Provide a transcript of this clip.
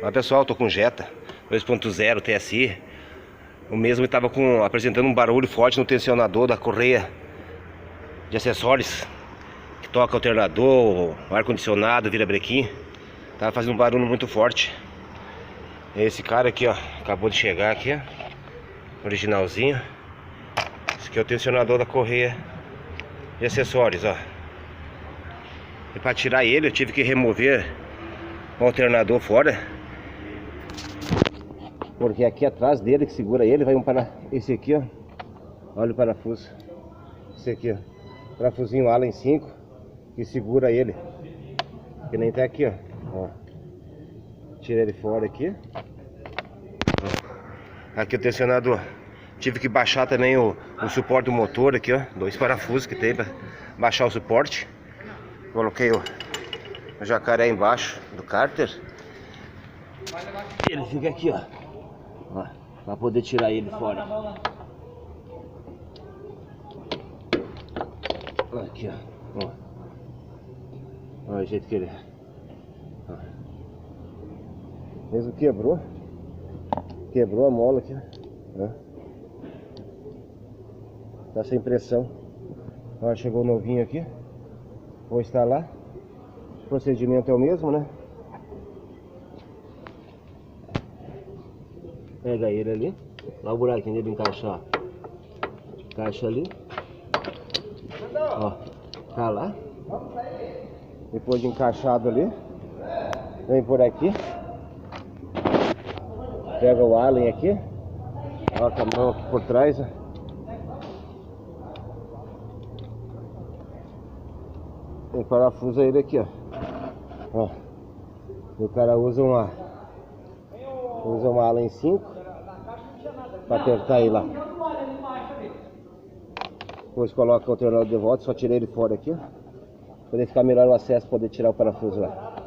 Olá pessoal, tô com Jetta 2.0 TSI. O mesmo estava apresentando um barulho forte no tensionador da correia de acessórios que toca alternador, ar-condicionado, virabrequim. Tava fazendo um barulho muito forte. Esse cara aqui, ó, acabou de chegar aqui, ó, originalzinho. Esse aqui é o tensionador da correia de acessórios, ó. E para tirar ele eu tive que remover o alternador fora, porque aqui atrás dele, que segura ele, vai um esse aqui, ó. Olha o parafuso. Esse aqui, ó. Parafusinho Allen 5 que segura ele. Que nem tá aqui, ó. Tira ele fora aqui. Aqui o tensionador. Tive que baixar também o suporte do motor aqui, ó. 2 parafusos que tem para baixar o suporte. Coloquei o jacaré embaixo do cárter. Ele fica aqui, ó, para poder tirar ele fora. Aqui, ó. Olha o jeito que ele é. Mesmo quebrou a mola aqui, ó. Tá sem pressão. Ó, chegou novinho aqui. Vou instalar. O procedimento é o mesmo, né? Pega ele ali. Lá o buraquinho dele encaixar. Encaixa ali. Ó, tá lá. Depois de encaixado ali, vem por aqui. Pega o Allen aqui. Ó, com a mão aqui por trás, ó. Tem parafuso ele aqui, ó. E o cara usa uma Allen 5 para apertar ele lá. Depois coloca o alternador de volta, só tirei ele fora aqui, ó, para poder ficar melhor o acesso, poder tirar o parafuso lá.